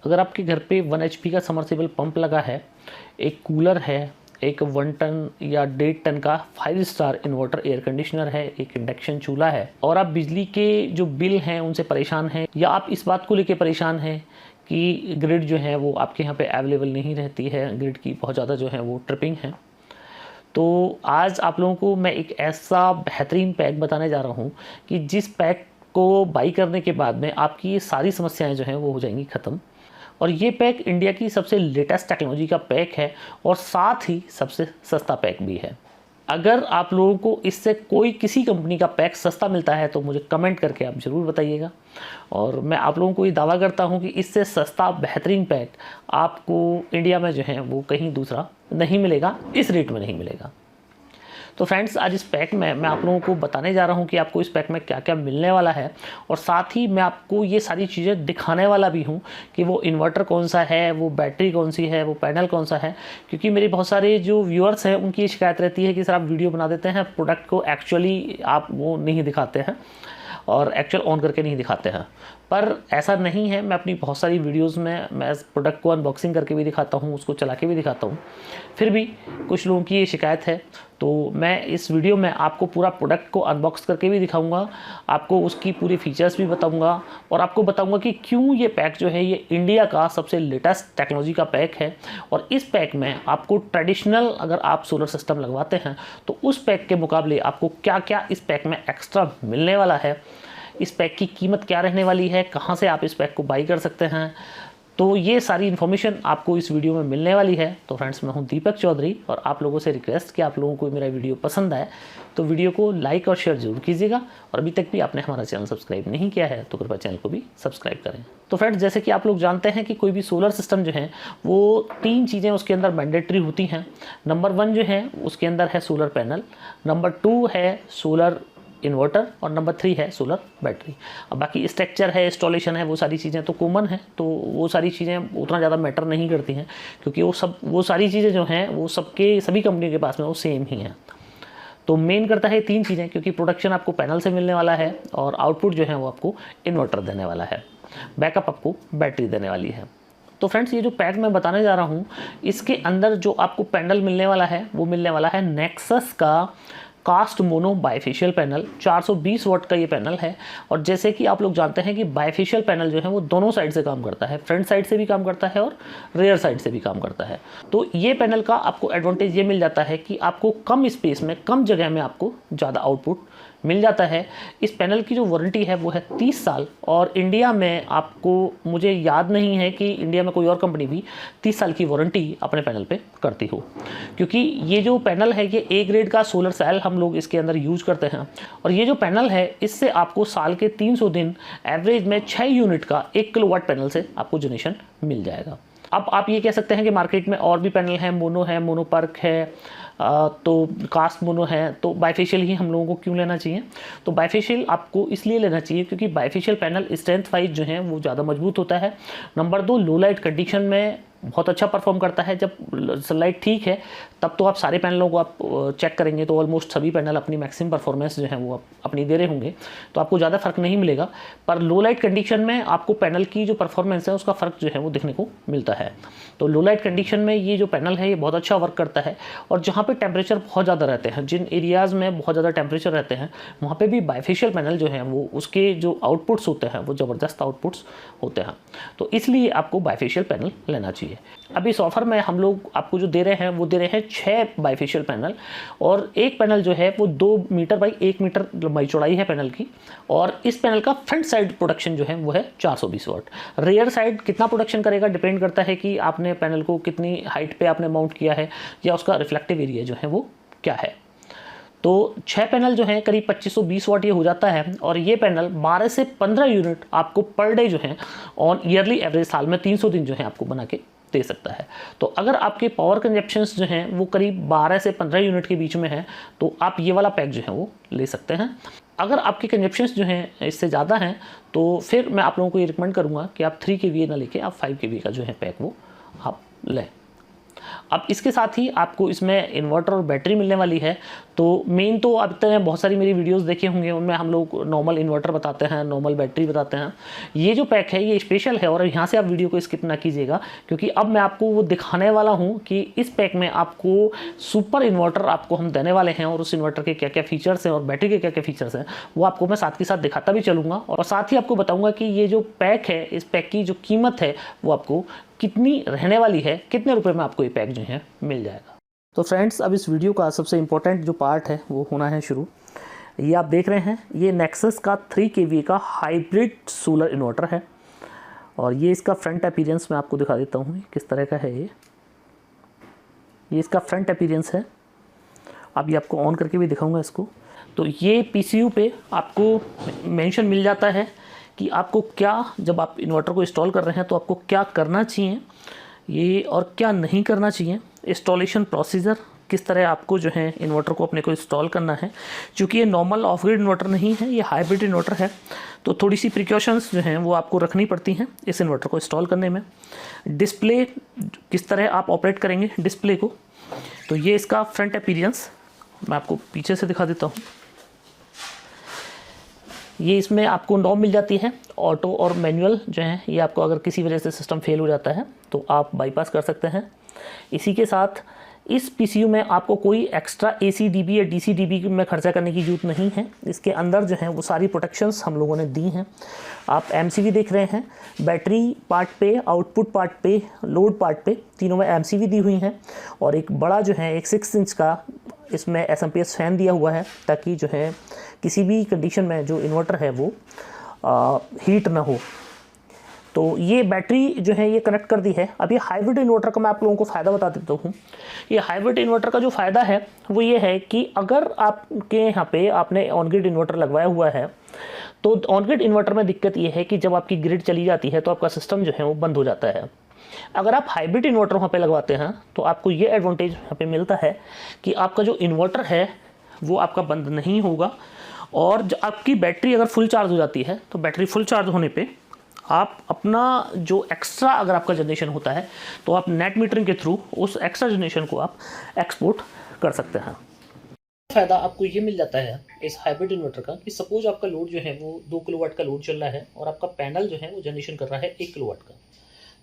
अगर आपके घर पे 1 HP का समरसेबल पंप लगा है, एक कूलर है, एक 1 टन या 1.5 टन का 5 स्टार इन्वर्टर एयर कंडीशनर है, एक इंडक्शन चूल्हा है, और आप बिजली के जो बिल हैं उनसे परेशान हैं, या आप इस बात को लेकर परेशान हैं कि ग्रिड जो है वो आपके यहाँ पे अवेलेबल नहीं रहती है, ग्रिड की बहुत ज़्यादा जो है वो ट्रिपिंग है, तो आज आप लोगों को मैं एक ऐसा बेहतरीन पैक बताने जा रहा हूँ कि जिस पैक को बाई करने के बाद में आपकी ये सारी समस्याएं जो हैं वो हो जाएंगी ख़त्म। और ये पैक इंडिया की सबसे लेटेस्ट टेक्नोलॉजी का पैक है और साथ ही सबसे सस्ता पैक भी है। अगर आप लोगों को इससे कोई किसी कंपनी का पैक सस्ता मिलता है तो मुझे कमेंट करके आप ज़रूर बताइएगा, और मैं आप लोगों को ये दावा करता हूँ कि इससे सस्ता बेहतरीन पैक आपको इंडिया में जो है वो कहीं दूसरा नहीं मिलेगा, इस रेट में नहीं मिलेगा। तो फ्रेंड्स, आज इस पैक में मैं आप लोगों को बताने जा रहा हूँ कि आपको इस पैक में क्या क्या मिलने वाला है, और साथ ही मैं आपको ये सारी चीज़ें दिखाने वाला भी हूँ कि वो इन्वर्टर कौन सा है, वो बैटरी कौन सी है, वो पैनल कौन सा है। क्योंकि मेरे बहुत सारे जो व्यूअर्स हैं उनकी शिकायत रहती है कि सर आप वीडियो बना देते हैं, प्रोडक्ट को एक्चुअली आप वो नहीं दिखाते हैं और एक्चुअल ऑन करके नहीं दिखाते हैं, पर ऐसा नहीं है। मैं अपनी बहुत सारी वीडियोस में मैं प्रोडक्ट को अनबॉक्सिंग करके भी दिखाता हूँ, उसको चला के भी दिखाता हूँ, फिर भी कुछ लोगों की ये शिकायत है। तो मैं इस वीडियो में आपको पूरा प्रोडक्ट को अनबॉक्स करके भी दिखाऊंगा, आपको उसकी पूरी फीचर्स भी बताऊंगा, और आपको बताऊंगा कि क्यों ये पैक जो है ये इंडिया का सबसे लेटेस्ट टेक्नोलॉजी का पैक है। और इस पैक में आपको ट्रेडिशनल अगर आप सोलर सिस्टम लगवाते हैं तो उस पैक के मुकाबले आपको क्या क्या इस पैक में एक्स्ट्रा मिलने वाला है, इस पैक की कीमत क्या रहने वाली है, कहाँ से आप इस पैक को बाई कर सकते हैं, तो ये सारी इन्फॉर्मेशन आपको इस वीडियो में मिलने वाली है। तो फ्रेंड्स, मैं हूं दीपक चौधरी और आप लोगों से रिक्वेस्ट कि आप लोगों को मेरा वीडियो पसंद आए तो वीडियो को लाइक और शेयर जरूर कीजिएगा, और अभी तक भी आपने हमारा चैनल सब्सक्राइब नहीं किया है तो कृपया चैनल को भी सब्सक्राइब करें। तो फ्रेंड्स, जैसे कि आप लोग जानते हैं कि कोई भी सोलर सिस्टम जो है वो 3 चीज़ें उसके अंदर मैंडेटरी होती हैं। नंबर 1 जो है उसके अंदर है सोलर पैनल, नंबर 2 है सोलर इन्वर्टर, और नंबर 3 है सोलर बैटरी। अब बाकी स्ट्रक्चर है, इंस्टॉलेशन है, वो सारी चीज़ें तो कॉमन है, तो वो सारी चीज़ें उतना ज़्यादा मैटर नहीं करती हैं, क्योंकि वो सारी चीज़ें जो हैं वो सभी कंपनियों के पास में वो सेम ही हैं। तो मेन करता है 3 चीज़ें, क्योंकि प्रोडक्शन आपको पैनल से मिलने वाला है और आउटपुट जो है वो आपको इन्वर्टर देने वाला है, बैकअप आपको बैटरी देने वाली है। तो फ्रेंड्स, ये जो पैक मैं बताने जा रहा हूँ इसके अंदर जो आपको पैनल मिलने वाला है वो मिलने वाला है नेक्सस का कास्ट मोनो बाइफेशियल पैनल। 420 वाट का ये पैनल है, और जैसे कि आप लोग जानते हैं कि बाइफेशियल पैनल जो है वो दोनों साइड से काम करता है, फ्रंट साइड से भी काम करता है और रियर साइड से भी काम करता है। तो ये पैनल का आपको एडवांटेज ये मिल जाता है कि आपको कम स्पेस में, कम जगह में आपको ज़्यादा आउटपुट मिल जाता है। इस पैनल की जो वारंटी है वो है 30 साल, और इंडिया में आपको, मुझे याद नहीं है कि इंडिया में कोई और कंपनी भी 30 साल की वारंटी अपने पैनल पे करती हो, क्योंकि ये जो पैनल है ये A ग्रेड का सोलर सेल हम लोग इसके अंदर यूज करते हैं। और ये जो पैनल है इससे आपको साल के 300 दिन एवरेज में 6 यूनिट का 1 किलोवाट पैनल से आपको जनरेशन मिल जाएगा। अब आप ये कह सकते हैं कि मार्केट में और भी पैनल हैं, मोनो है, मोनोपर्क है, तो कास्ट मोनो है, तो बाइफेशियल ही हम लोगों को क्यों लेना चाहिए? तो बाइफेशियल आपको इसलिए लेना चाहिए क्योंकि बाइफेशियल पैनल स्ट्रेंथ वाइज जो है वो ज़्यादा मजबूत होता है। नंबर 2, लो लाइट कंडीशन में बहुत अच्छा परफॉर्म करता है। जब सनलाइट ठीक है तब तो आप सारे पैनलों को आप चेक करेंगे तो ऑलमोस्ट सभी पैनल अपनी मैक्सिमम परफॉर्मेंस जो है वो अपनी दे रहे होंगे, तो आपको ज़्यादा फर्क नहीं मिलेगा। पर लो लाइट कंडीशन में आपको पैनल की जो परफॉर्मेंस है उसका फ़र्क जो है वो देखने को मिलता है। तो लो लाइट कंडीशन में ये जो पैनल है ये बहुत अच्छा वर्क करता है, और जहाँ पे टेम्परेचर बहुत ज़्यादा रहते हैं, जिन एरियाज़ में बहुत ज़्यादा टेम्परेचर रहते हैं वहाँ पे भी बाइफेशियल पैनल जो है वो उसके जो आउटपुट्स होते हैं वो ज़बरदस्त आउटपुट्स होते हैं। तो इसलिए आपको बाइफेशियल पैनल लेना चाहिए। अब इस ऑफर में हम लोग आपको जो दे रहे हैं वो दे रहे हैं 6 बाइफेशियल पैनल, और एक पैनल जो है वो 2 मीटर बाई 1 मीटर लंबाई चौड़ाई है पैनल की, और इस पैनल का फ्रंट साइड प्रोडक्शन जो है वो है 420 वाट। रियर साइड कितना प्रोडक्शन करेगा डिपेंड करता है कि आपने पैनल को कितनी हाइट पे आपने माउंट किया है या उसका रिफ्लेक्टिव एरिया जो है वो क्या है। तो 6 पैनल जो है करीब 2520 वाट ये हो जाता है, और ये पैनल 12 से 15 यूनिट आपको पर डे जो है ऑन ईयरली एवरेज साल में 300 दिन जो है आपको बना के दे सकता है। तो अगर आपके पावर कंजप्शंस जो हैं वो करीब 12 से 15 यूनिट के बीच में है तो आप ये वाला पैक जो है वो ले सकते हैं। अगर आपके कंजप्शंस जो हैं इससे ज़्यादा हैं तो फिर मैं आप लोगों को ये रिकमेंड करूँगा कि आप 3 kVA ना लेके आप 5 kVA का जो है पैक वो आप लें। अब इसके साथ ही आपको इसमें इन्वर्टर और बैटरी मिलने वाली है। तो मेन तो अब तक बहुत सारी मेरी वीडियोस देखे होंगे, उनमें हम लोग नॉर्मल इन्वर्टर बताते हैं, नॉर्मल बैटरी बताते हैं। ये जो पैक है ये स्पेशल है और यहाँ से आप वीडियो को स्किप ना कीजिएगा, क्योंकि अब मैं आपको वो दिखाने वाला हूँ कि इस पैक में आपको सुपर इन्वर्टर आपको हम देने वाले हैं और उस इन्वर्टर के क्या क्या फीचर्स हैं और बैटरी के क्या क्या फीचर्स हैं वो आपको मैं साथ के साथ दिखाता भी चलूँगा। और साथ ही आपको बताऊँगा कि ये जो पैक है, इस पैक की जो कीमत है वो आपको कितनी रहने वाली है, कितने रुपए में आपको ये पैक जो है मिल जाएगा। तो फ्रेंड्स, अब इस वीडियो का सबसे इम्पोर्टेंट जो पार्ट है वो होना है शुरू। ये आप देख रहे हैं, ये नेक्सस का 3 kVA का हाइब्रिड सोलर इन्वर्टर है और ये इसका फ्रंट अपीयरेंस मैं आपको दिखा देता हूँ किस तरह का है। ये इसका फ्रंट अपीयरेंस है। अभी आपको ऑन करके भी दिखाऊंगा इसको। तो ये पीसीयू पे आपको मेंशन मिल जाता है कि आपको क्या, जब आप इन्वर्टर को इंस्टॉल कर रहे हैं तो आपको क्या करना चाहिए ये और क्या नहीं करना चाहिए। इंस्टॉलेशन प्रोसीजर, किस तरह आपको जो है इन्वर्टर को अपने को इंस्टॉल करना है। चूँकि ये नॉर्मल ऑफ ग्रिड इन्वर्टर नहीं है, ये हाइब्रिड इन्वर्टर है, तो थोड़ी सी प्रिकॉशंस जो हैं वो आपको रखनी पड़ती हैं इस इन्वर्टर को इंस्टॉल करने में। डिस्प्ले, किस तरह आप ऑपरेट करेंगे डिस्प्ले को। तो ये इसका फ्रंट अपीयरेंस मैं आपको पीछे से दिखा देता हूँ। ये इसमें आपको नॉब मिल जाती है, ऑटो और मैनुअल जो है ये आपको अगर किसी वजह से सिस्टम फेल हो जाता है तो आप बाईपास कर सकते हैं। इसी के साथ इस पीसीयू में आपको कोई एक्स्ट्रा एसी-डीबी या डीसी-डीबी में खर्चा करने की ज़रूरत नहीं है। इसके अंदर जो है वो सारी प्रोटेक्शंस हम लोगों ने दी हैं। आप एमसीवी देख रहे हैं, बैटरी पार्ट पे, आउटपुट पार्ट पे, लोड पार्ट पे, तीनों में एमसीवी दी हुई हैं और एक बड़ा जो है एक 6 इंच का इसमें एसएमपीएस फैन दिया हुआ है ताकि जो है किसी भी कंडीशन में जो इन्वर्टर है वो हीट ना हो। तो ये बैटरी जो है ये कनेक्ट कर दी है। अब ये हाइब्रिड इन्वर्टर का मैं आप लोगों को फ़ायदा बता देता हूँ। ये हाइब्रिड इन्वर्टर का जो फ़ायदा है वो ये है कि अगर आपके यहाँ पे आपने ऑन ग्रिड इन्वर्टर लगवाया हुआ है तो ऑन ग्रिड इन्वर्टर में दिक्कत ये है कि जब आपकी ग्रिड चली जाती है तो आपका सिस्टम जो है वो बंद हो जाता है। अगर आप हाइब्रिड इन्वर्टर वहाँ पे लगवाते हैं तो आपको ये एडवांटेज यहाँ पे मिलता है कि आपका जो इन्वर्टर है वो आपका बंद नहीं होगा और जो आपकी बैटरी अगर फुल चार्ज हो जाती है तो बैटरी फुल चार्ज होने पे आप अपना जो एक्स्ट्रा अगर आपका जनरेशन होता है तो आप नेट मीटरिंग के थ्रू उस एक्स्ट्रा जनरेशन को आप एक्सपोर्ट कर सकते हैं। फ़ायदा आपको ये मिल जाता है इस हाइब्रिड इन्वर्टर का कि सपोज आपका लोड जो है वो 2 किलोवाट का लोड चल रहा है और आपका पैनल जो है वो जनरेशन कर रहा है 1 किलोवाट का।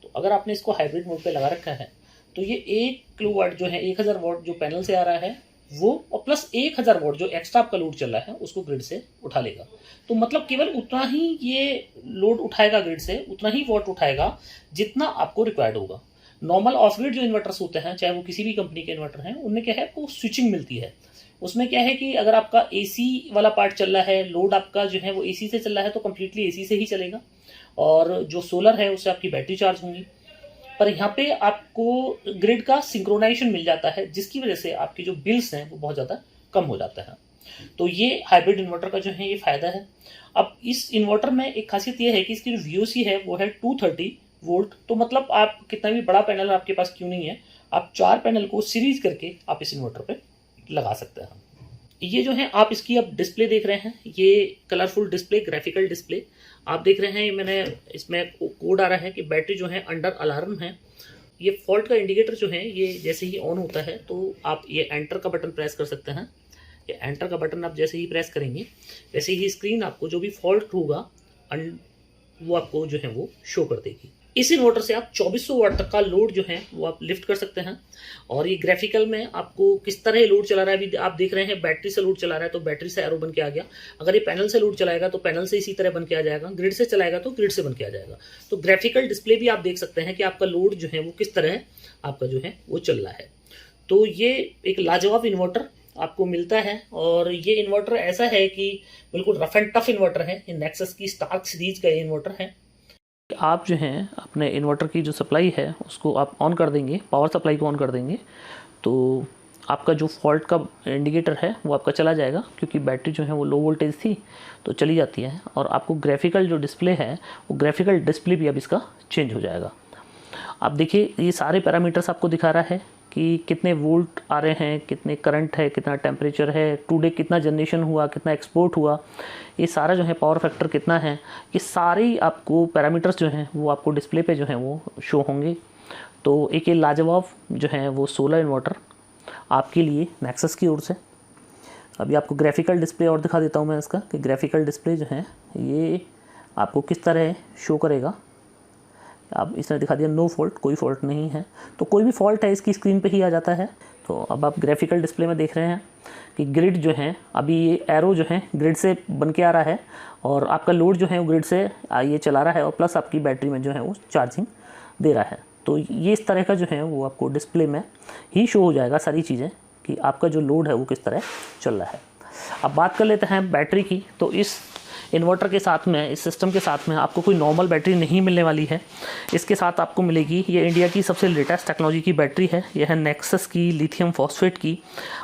तो अगर आपने इसको हाइब्रिड मोड पे लगा रखा है तो ये 1 किलोवाट जो है 1000 वाट जो पैनल से आ रहा है वो और प्लस 1000 वाट जो एक्स्ट्रा आपका लोड चल रहा है उसको ग्रिड से उठा लेगा। तो मतलब केवल उतना ही ये लोड उठाएगा ग्रिड से, उतना ही वाट उठाएगा जितना आपको रिक्वायर्ड होगा। नॉर्मल ऑफ ग्रिड जो इन्वर्टर्स होते हैं, चाहे वो किसी भी कंपनी के इन्वर्टर हैं, उनमें क्या है आपको स्विचिंग मिलती है। उसमें क्या है कि अगर आपका एसी वाला पार्ट चल रहा है, लोड आपका जो है वो एसी से चल रहा है तो कम्प्लीटली एसी से ही चलेगा और जो सोलर है उससे आपकी बैटरी चार्ज होंगी। पर यहाँ पे आपको ग्रिड का सिंक्रोनाइजेशन मिल जाता है जिसकी वजह से आपके जो बिल्स हैं वो बहुत ज़्यादा कम हो जाता है। तो ये हाइब्रिड इन्वर्टर का जो है ये फ़ायदा है। अब इस इन्वर्टर में एक खासियत ये है कि इसकी जो वीओसी है वो है 230 वोल्ट। तो मतलब आप कितना भी बड़ा पैनल आपके पास क्यों नहीं है, आप 4 पैनल को सीरीज करके आप इस इन्वर्टर पे लगा सकते हैं। ये जो है आप इसकी अब डिस्प्ले देख रहे हैं, ये कलरफुल डिस्प्ले, ग्राफिकल डिस्प्ले आप देख रहे हैं। ये मैंने इसमें कोड आ रहा है कि बैटरी जो है अंडर अलार्म है। ये फॉल्ट का इंडिकेटर जो है ये जैसे ही ऑन होता है तो आप ये एंटर का बटन प्रेस कर सकते हैं। ये एंटर का बटन आप जैसे ही प्रेस करेंगे वैसे ही स्क्रीन आपको जो भी फॉल्ट होगा वो आपको जो है वो शो कर देगी। इस इन्वर्टर से आप 2400 वाट तक का लोड जो है वो आप लिफ्ट कर सकते हैं। और ये ग्राफिकल में आपको किस तरह लोड चला रहा है अभी आप देख रहे हैं। बैटरी से लोड चला रहा है तो बैटरी से एरो बन के आ गया। अगर ये पैनल से लोड चलाएगा तो पैनल से इसी तरह बन के आ जाएगा। ग्रिड से चलाएगा तो ग्रिड से बन के आ जाएगा। तो ग्राफिकल डिस्प्ले भी आप देख सकते हैं कि आपका लोड जो है वो किस तरह आपका जो है वो चल रहा है। तो ये एक लाजवाब इन्वर्टर आपको मिलता है और ये इन्वर्टर ऐसा है कि बिल्कुल रफ एंड टफ इन्वर्टर है। ये नेक्सस की स्टार्क सीरीज का ये इन्वर्टर है। आप जो हैं अपने इन्वर्टर की जो सप्लाई है उसको आप ऑन कर देंगे, पावर सप्लाई को ऑन कर देंगे तो आपका जो फॉल्ट का इंडिकेटर है वो आपका चला जाएगा, क्योंकि बैटरी जो है वो लो वोल्टेज थी तो चली जाती है। और आपको ग्राफिकल जो डिस्प्ले है वो ग्राफिकल डिस्प्ले भी अब इसका चेंज हो जाएगा। आप देखिए ये सारे पैरामीटर्स आपको दिखा रहा है कि कितने वोल्ट आ रहे हैं, कितने करंट है, कितना टेम्परेचर है, टुडे कितना जनरेशन हुआ, कितना एक्सपोर्ट हुआ, ये सारा जो है पावर फैक्टर कितना है, ये सारे आपको पैरामीटर्स जो हैं वो आपको डिस्प्ले पे जो हैं वो शो होंगे। तो एक ये लाजवाब जो है वो सोलर इन्वर्टर आपके लिए नेक्सस की ओर से। अभी आपको ग्राफिकल डिस्प्ले और दिखा देता हूँ मैं इसका, कि ग्राफिकल डिस्प्ले जो है ये आपको किस तरह शो करेगा। अब इसने दिखा दिया नो फॉल्ट, कोई फॉल्ट नहीं है, तो कोई भी फॉल्ट है इसकी स्क्रीन पे ही आ जाता है। तो अब आप ग्राफिकल डिस्प्ले में देख रहे हैं कि ग्रिड जो है, अभी ये एरो जो है ग्रिड से बन के आ रहा है और आपका लोड जो है वो ग्रिड से ये चला रहा है और प्लस आपकी बैटरी में जो है वो चार्जिंग दे रहा है। तो ये इस तरह का जो है वो आपको डिस्प्ले में ही शो हो जाएगा सारी चीज़ें कि आपका जो लोड है वो किस तरह चल रहा है। अब बात कर लेते हैं बैटरी की। तो इस इन्वर्टर के साथ में, इस सिस्टम के साथ में आपको कोई नॉर्मल बैटरी नहीं मिलने वाली है। इसके साथ आपको मिलेगी ये इंडिया की सबसे लेटेस्ट टेक्नोलॉजी की बैटरी है। यह है नेक्सस की लिथियम फॉस्फेट की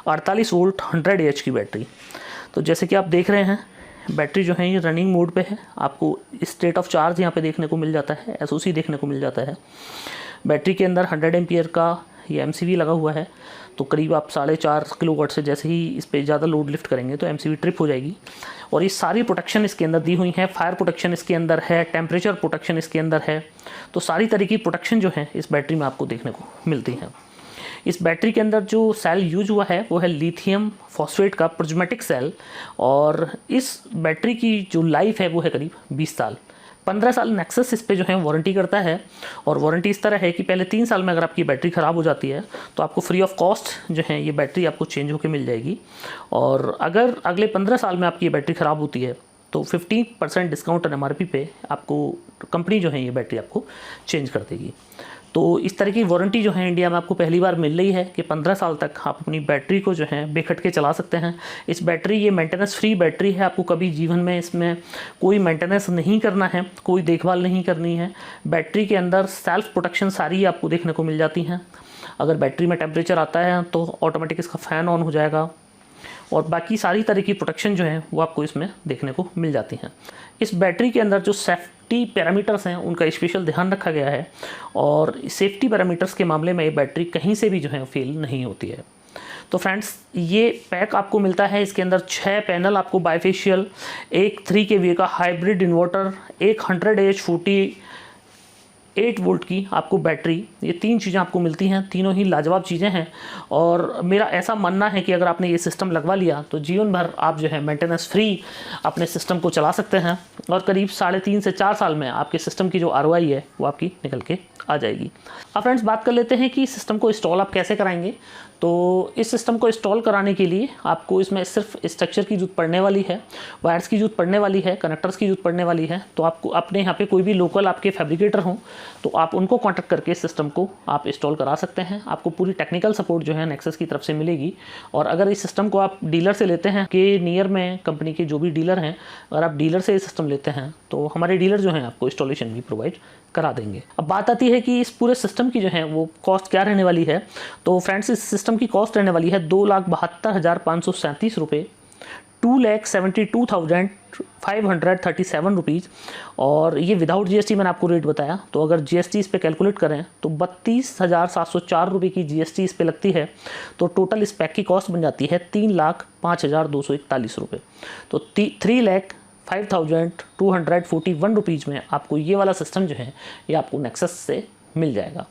48 वोल्ट 100 AH की बैटरी। तो जैसे कि आप देख रहे हैं बैटरी जो है ये रनिंग मोड पे है। आपको स्टेट ऑफ चार्ज यहाँ पे देखने को मिल जाता है, SOC देखने को मिल जाता है। बैटरी के अंदर 100 एम्पियर का ये MCV लगा हुआ है। तो करीब आप 4.5 किलोवाट से जैसे ही इस पर ज़्यादा लोड लिफ्ट करेंगे तो MCV ट्रिप हो जाएगी। और ये सारी प्रोटेक्शन इसके अंदर दी हुई है। फायर प्रोटेक्शन इसके अंदर है, टेम्परेचर प्रोटेक्शन इसके अंदर है। तो सारी तरह की प्रोटेक्शन जो है इस बैटरी में आपको देखने को मिलती है। इस बैटरी के अंदर जो सेल यूज हुआ है वो है लिथियम फॉस्फेट का प्रिज्मेटिक सेल। और इस बैटरी की जो लाइफ है वो है करीब 20 साल। 15 साल नेक्सस इस पे जो है वारंटी करता है। और वारंटी इस तरह है कि पहले 3 साल में अगर आपकी बैटरी ख़राब हो जाती है तो आपको फ्री ऑफ कॉस्ट जो है ये बैटरी आपको चेंज होकर मिल जाएगी। और अगर अगले 15 साल में आपकी ये बैटरी ख़राब होती है तो 50% डिस्काउंट MRP पे आपको कंपनी जो है ये बैटरी आपको चेंज कर देगी। तो इस तरह की वारंटी जो है इंडिया में आपको पहली बार मिल रही है कि 15 साल तक आप अपनी बैटरी को जो है बेखटके चला सकते हैं। इस बैटरी ये मेंटेनेंस फ्री बैटरी है। आपको कभी जीवन में इसमें कोई मेंटेनेंस नहीं करना है, कोई देखभाल नहीं करनी है। बैटरी के अंदर सेल्फ प्रोटेक्शन सारी आपको देखने को मिल जाती हैं। अगर बैटरी में टेम्परेचर आता है तो ऑटोमेटिक इसका फ़ैन ऑन हो जाएगा और बाकी सारी तरह की प्रोटेक्शन जो है वो आपको इसमें देखने को मिल जाती हैं। इस बैटरी के अंदर जो सेफ्टी पैरामीटर्स हैं उनका स्पेशल ध्यान रखा गया है और सेफ्टी पैरामीटर्स के मामले में ये बैटरी कहीं से भी जो है फेल नहीं होती है। तो फ्रेंड्स ये पैक आपको मिलता है। इसके अंदर 6 पैनल आपको बाइफेशियल, एक 3 kVA का हाइब्रिड इन्वर्टर, एक 100 AH 48 वोल्ट की आपको बैटरी, ये 3 चीज़ें आपको मिलती हैं। तीनों ही लाजवाब चीज़ें हैं और मेरा ऐसा मानना है कि अगर आपने ये सिस्टम लगवा लिया तो जीवन भर आप जो है मेंटेनेंस फ्री अपने सिस्टम को चला सकते हैं और करीब 3.5 से 4 साल में आपके सिस्टम की जो ROI है वो आपकी निकल के आ जाएगी। अब फ्रेंड्स बात कर लेते हैं कि सिस्टम को इंस्टॉल आप कैसे कराएंगे। तो इस सिस्टम को इंस्टॉल कराने के लिए आपको इसमें सिर्फ स्ट्रक्चर की जरूरत पड़ने वाली है, वायर्स की जरूरत पड़ने वाली है, कनेक्टर्स की जरूरत पड़ने वाली है। तो आपको अपने यहाँ पे कोई भी लोकल आपके फैब्रिकेटर हों तो आप उनको कॉन्टैक्ट करके सिस्टम को आप इंस्टॉल करा सकते हैं। आपको पूरी टेक्निकल सपोर्ट जो है नेक्सस की तरफ से मिलेगी। और अगर इस सिस्टम को आप डीलर से लेते हैं कि नियर में कंपनी के जो भी डीलर हैं, अगर आप डीलर से ये सिस्टम लेते हैं तो हमारे डीलर जो हैं आपको इंस्टॉलेशन भी प्रोवाइड करा देंगे। अब बात आती है कि इस पूरे सिस्टम की जो है वो कॉस्ट क्या रहने वाली है। तो फ्रेंड्स इस सिस्टम की कॉस्ट रहने वाली है 2,72,537 रुपये, 2,72,537 रुपीज़। और ये विदाउट GST मैंने आपको रेट बताया। तो अगर GST इस पे कैलकुलेट करें तो 32,704 रुपये की GST इस पे लगती है। तो टोटल इस पैक की कॉस्ट बन जाती है 3,05,241 रुपये। तो 3,05,241 रुपीज़ में आपको ये वाला सिस्टम जो है ये आपको नेक्सस से मिल जाएगा।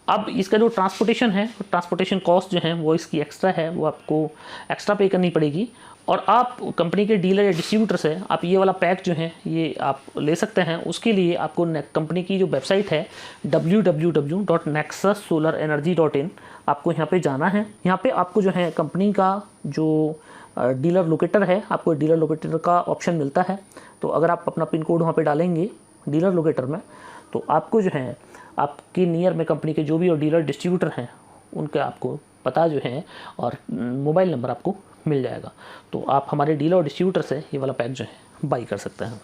अब इसका जो ट्रांसपोर्टेशन है, ट्रांसपोर्टेशन कॉस्ट जो है वो इसकी एक्स्ट्रा है, वो आपको एक्स्ट्रा पे करनी पड़ेगी। और आप कंपनी के डीलर या डिस्ट्रीब्यूटर से आप ये वाला पैक जो है ये आप ले सकते हैं। उसके लिए आपको कंपनी की जो वेबसाइट है www.nexussolarenergy.in आपको यहाँ पे जाना है। यहाँ पे आपको जो है कंपनी का जो डीलर लोकेटर है, आपको डीलर लोकेटर का ऑप्शन मिलता है। तो अगर आप अपना पिन कोड वहाँ पे डालेंगे डीलर लोकेटर में तो आपको जो है आपके नियर में कंपनी के जो भी और डीलर डिस्ट्रीब्यूटर हैं उनका आपको पता जो है और मोबाइल नंबर आपको मिल जाएगा। तो आप हमारे डीलर और डिस्ट्रीब्यूटर से ये वाला पैक जो है बाई कर सकते हैं।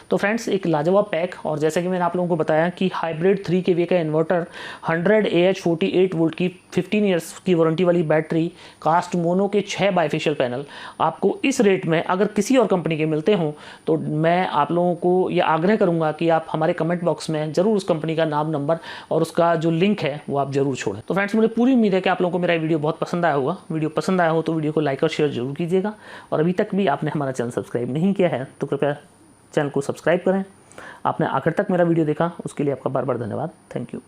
तो फ्रेंड्स एक लाजवाब पैक। और जैसे कि मैंने आप लोगों को बताया कि हाइब्रिड 3 kVA का इन्वर्टर, 100 AH 48 वोल्ट की 15 ईयर्स की वारंटी वाली बैटरी, कास्ट मोनो के 6 बाइफेशियल पैनल आपको इस रेट में अगर किसी और कंपनी के मिलते हों तो मैं आप लोगों को ये आग्रह करूंगा कि आप हमारे कमेंट बॉक्स में ज़रूर उस कंपनी का नाम, नंबर और उसका जो लिंक है वो आप ज़रूर छोड़ें। तो फ्रेंड्स मुझे पूरी उम्मीद है कि आप लोगों को मेरा वीडियो बहुत पसंद आया होगा। वीडियो पसंद आया हो तो वीडियो को लाइक और शेयर जरूर कीजिएगा। और अभी तक भी आपने हमारा चैनल सब्सक्राइब नहीं किया है तो कृपया चैनल को सब्सक्राइब करें। आपने आखिर तक मेरा वीडियो देखा उसके लिए आपका बार बार धन्यवाद। Thank you.